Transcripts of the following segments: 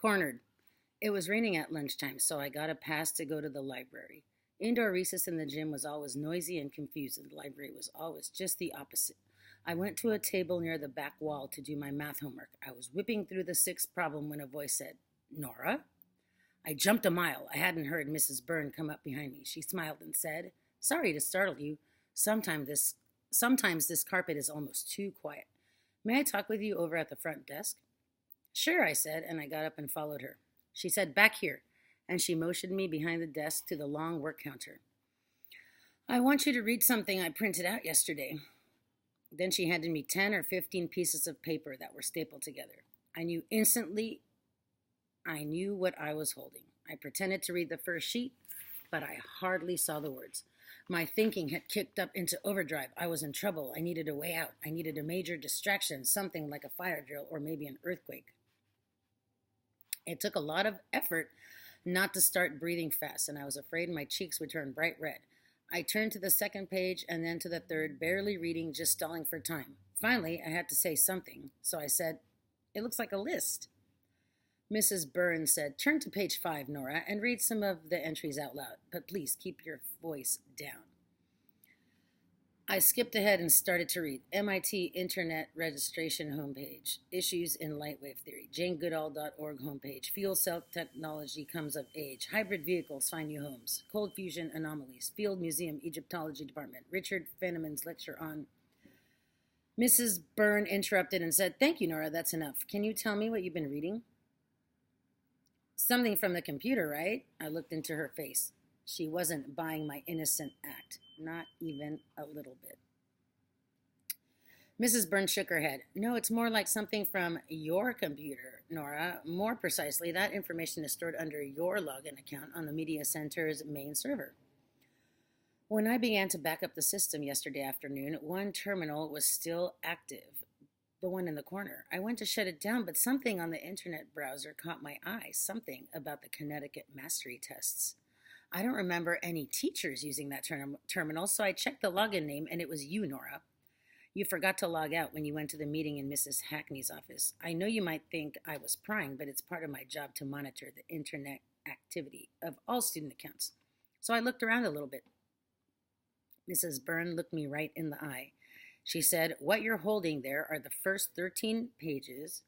Cornered. It was raining at lunchtime, so I got a pass to go to the library. Indoor recess in the gym was always noisy and confused, and the library was always just the opposite. I went to a table near the back wall to do my math homework. I was whipping through the sixth problem when a voice said, Nora? I jumped a mile. I hadn't heard Mrs. Byrne come up behind me. She smiled and said, Sorry to startle you. Sometimes this Sometimes this carpet is almost too quiet. May I talk with you over at the front desk? Sure, I said, and I got up and followed her. She said, Back here, and she motioned me behind the desk to the long work counter. I want you to read something I printed out yesterday. Then she handed me 10 or 15 pieces of paper that were stapled together. I knew instantly I knew what I was holding. I pretended to read the first sheet, but I hardly saw the words. My thinking had kicked up into overdrive. I was in trouble. I needed a way out. I needed a major distraction, something like a fire drill or maybe an earthquake. It took a lot of effort not to start breathing fast, and I was afraid my cheeks would turn bright red. I turned to the second page and then to the third, barely reading, just stalling for time. Finally, I had to say something, so I said, It looks like a list. Mrs. Byrne said, Turn to page 5, Nora, and read some of the entries out loud, but please keep your voice down. I skipped ahead and started to read. MIT Internet Registration Homepage, Issues in Lightwave Theory, janegoodall.org homepage, Fuel Cell Technology Comes of Age, Hybrid Vehicles Find New Homes, Cold Fusion Anomalies, Field Museum Egyptology Department, Richard Feynman's lecture on... Mrs. Byrne interrupted and said, Thank you, Nora, that's enough. Can you tell me what you've been reading? Something from the computer, right? I looked into her face. She wasn't buying my innocent act, not even a little bit. Mrs. Byrne shook her head. No, it's more like something from your computer, Nora. More precisely, that information is stored under your login account on the Media Center's main server. When I began to back up the system yesterday afternoon, one terminal was still active, the one in the corner. I went to shut it down, but something on the internet browser caught my eye, something about the Connecticut mastery tests. I don't remember any teachers using that terminal, so I checked the login name, and it was you, Nora. You forgot to log out when you went to the meeting in Mrs. Hackney's office. I know you might think I was prying, but it's part of my job to monitor the internet activity of all student accounts. So I looked around a little bit. Mrs. Byrne looked me right in the eye. She said, What you're holding there are the first 13 pages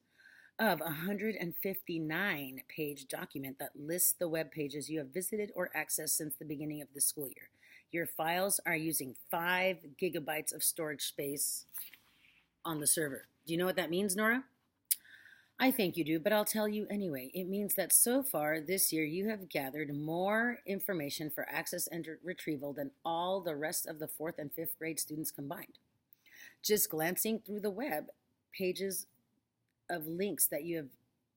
of a 159-page document that lists the web pages you have visited or accessed since the beginning of the school year. Your files are using 5 gigabytes of storage space on the server. Do you know what that means, Nora? I think you do, but I'll tell you anyway. It means that so far this year you have gathered more information for access and retrieval than all the rest of the 4th and 5th grade students combined. Just glancing through the web pages of links that you have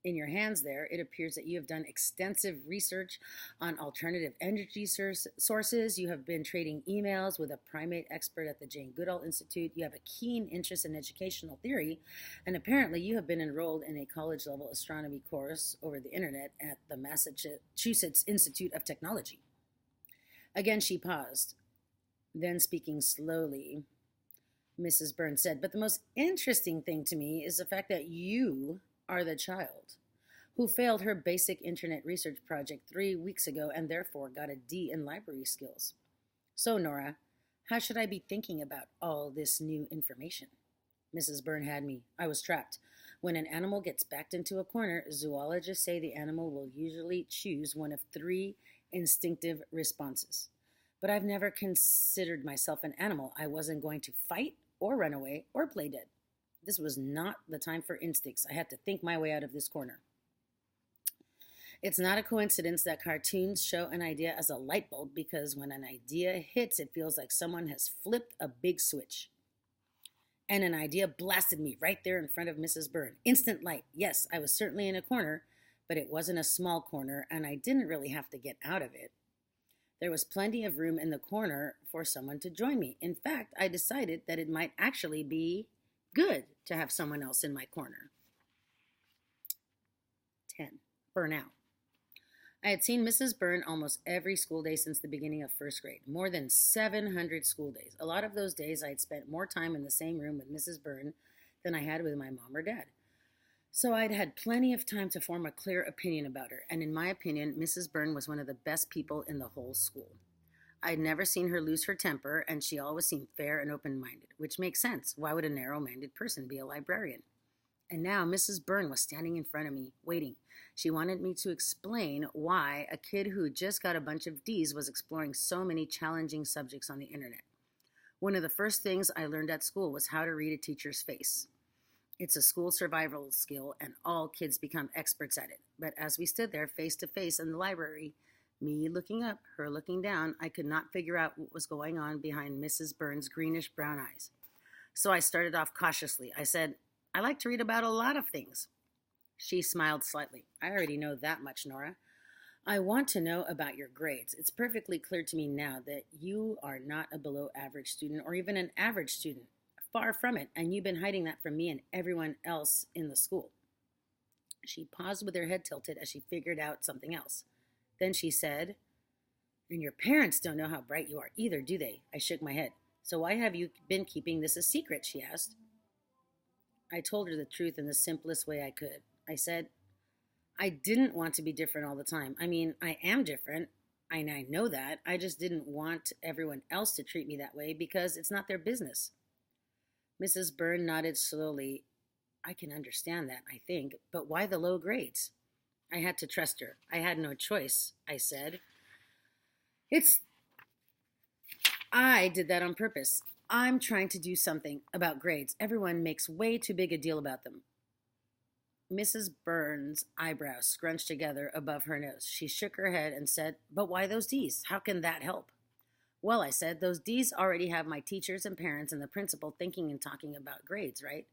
in your hands there, it appears that you have done extensive research on alternative energy sources. You have been trading emails with a primate expert at the Jane Goodall Institute. You have a keen interest in educational theory, and apparently you have been enrolled in a college-level astronomy course over the internet at the Massachusetts Institute of Technology. Again, she paused. Then, speaking slowly, Mrs. Byrne said, But the most interesting thing to me is the fact that you are the child who failed her basic internet research project 3 weeks ago and therefore got a D in library skills. So, Nora, how should I be thinking about all this new information? Mrs. Byrne had me. I was trapped. When an animal gets backed into a corner, zoologists say the animal will usually choose one of 3 instinctive responses. But I've never considered myself an animal. I wasn't going to fight or run away or play dead. This was not the time for instincts. I had to think my way out of this corner. It's not a coincidence that cartoons show an idea as a light bulb, because when an idea hits, it feels like someone has flipped a big switch. And an idea blasted me right there in front of Mrs. Byrne. Instant light. Yes, I was certainly in a corner, but it wasn't a small corner, and I didn't really have to get out of it. There was plenty of room in the corner for someone to join me. In fact, I decided that it might actually be good to have someone else in my corner. 10. Burnout. I had seen Mrs. Byrne almost every school day since the beginning of 1st grade, more than 700 school days. A lot of those days I had spent more time in the same room with Mrs. Byrne than I had with my mom or dad. So I'd had plenty of time to form a clear opinion about her, and in my opinion, Mrs. Byrne was one of the best people in the whole school. I'd never seen her lose her temper, and she always seemed fair and open minded, which makes sense. Why would a narrow minded person be a librarian? And now Mrs. Byrne was standing in front of me, waiting. She wanted me to explain why a kid who just got a bunch of D's was exploring so many challenging subjects on the internet. One of the first things I learned at school was how to read a teacher's face. It's a school survival skill, and all kids become experts at it. But as we stood there face to face in the library, me looking up, her looking down, I could not figure out what was going on behind Mrs. Byrne's greenish brown eyes. So I started off cautiously. I said, I like to read about a lot of things. She smiled slightly. I already know that much, Nora. I want to know about your grades. It's perfectly clear to me now that you are not a below average student or even an average student. Far from it, and you've been hiding that from me and everyone else in the school. She paused with her head tilted as she figured out something else. Then she said, and your parents don't know how bright you are either, do they? I shook my head. So why have you been keeping this a secret? She asked. I told her the truth in the simplest way I could. I said, I didn't want to be different all the time. I mean, I am different, and I know that. I just didn't want everyone else to treat me that way because it's not their business. Mrs. Byrne nodded slowly. I can understand that, I think, but why the low grades? I had to trust her. I had no choice, I said. I did that on purpose. I'm trying to do something about grades. Everyone makes way too big a deal about them. Mrs. Byrne's eyebrows scrunched together above her nose. She shook her head and said, but why those D's? How can that help? Well, I said, those D's already have my teachers and parents and the principal thinking and talking about grades, right?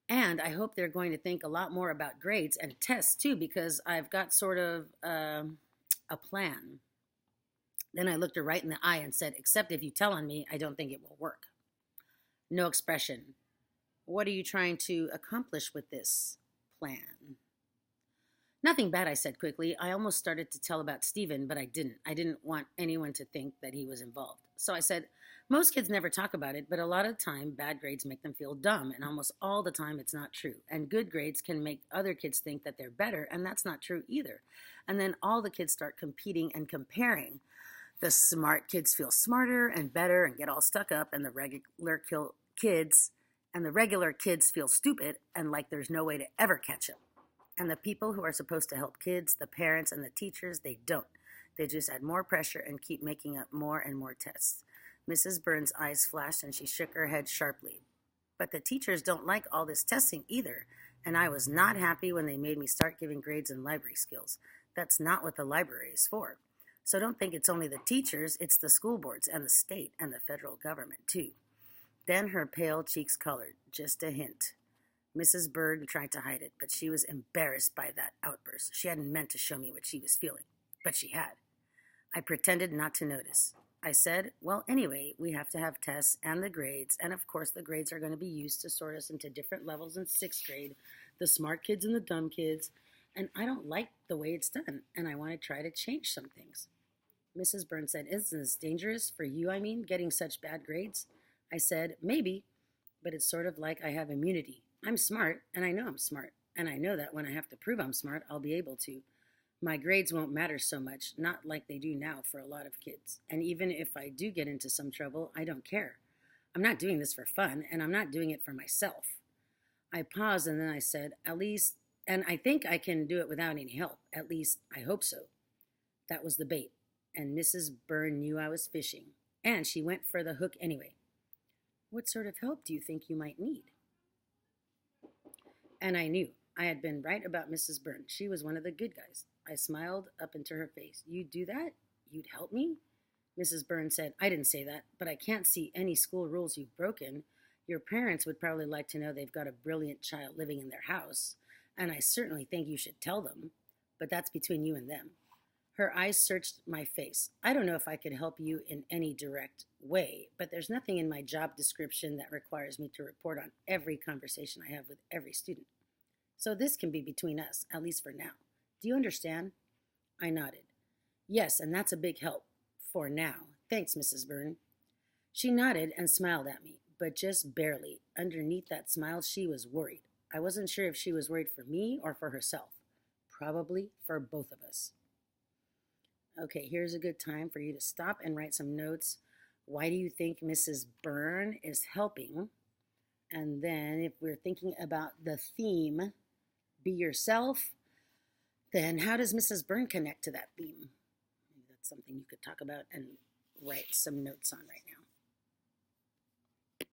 And I hope they're going to think a lot more about grades and tests, too, because I've got sort of a plan. Then I looked her right in the eye and said, except if you tell on me, I don't think it will work. No expression. What are you trying to accomplish with this plan? Nothing bad, I said quickly. I almost started to tell about Stephen, but I didn't. I didn't want anyone to think that he was involved. So I said, most kids never talk about it, but a lot of the time bad grades make them feel dumb, and almost all the time it's not true. And good grades can make other kids think that they're better, and that's not true either. And then all the kids start competing and comparing. The smart kids feel smarter and better and get all stuck up, and the regular kids feel stupid and like there's no way to ever catch them. And the people who are supposed to help kids, the parents and the teachers, they don't. They just add more pressure and keep making up more and more tests. Mrs. Byrne's eyes flashed and she shook her head sharply. But the teachers don't like all this testing either, and I was not happy when they made me start giving grades in library skills. That's not what the library is for. So don't think it's only the teachers, it's the school boards and the state and the federal government too. Then her pale cheeks colored, just a hint. Mrs. Byrne tried to hide it, but she was embarrassed by that outburst. She hadn't meant to show me what she was feeling, but she had. I pretended not to notice. I said, well, anyway, we have to have tests and the grades, and of course the grades are going to be used to sort us into different levels in 6th grade, the smart kids and the dumb kids, and I don't like the way it's done, and I want to try to change some things. Mrs. Byrne said, isn't this dangerous for you, getting such bad grades? I said, maybe, but it's sort of like I have immunity. I'm smart, and I know I'm smart, and I know that when I have to prove I'm smart, I'll be able to. My grades won't matter so much, not like they do now for a lot of kids. And even if I do get into some trouble, I don't care. I'm not doing this for fun, and I'm not doing it for myself. I paused, and then I said, at least, and I think I can do it without any help. At least, I hope so. That was the bait, and Mrs. Byrne knew I was fishing, and she went for the hook anyway. What sort of help do you think you might need? And I knew. I had been right about Mrs. Byrne. She was one of the good guys. I smiled up into her face. You'd do that? You'd help me? Mrs. Byrne said, I didn't say that, but I can't see any school rules you've broken. Your parents would probably like to know they've got a brilliant child living in their house, and I certainly think you should tell them, but that's between you and them. Her eyes searched my face. I don't know if I could help you in any direct way, but there's nothing in my job description that requires me to report on every conversation I have with every student. So this can be between us, at least for now. Do you understand? I nodded. Yes, and that's a big help. For now. Thanks, Mrs. Byrne. She nodded and smiled at me, but just barely. Underneath that smile, she was worried. I wasn't sure if she was worried for me or for herself. Probably for both of us. Okay, here's a good time for you to stop and write some notes. Why do you think Mrs. Byrne is helping? And then if we're thinking about the theme, be yourself, then how does Mrs. Byrne connect to that theme? Maybe that's something you could talk about and write some notes on right now.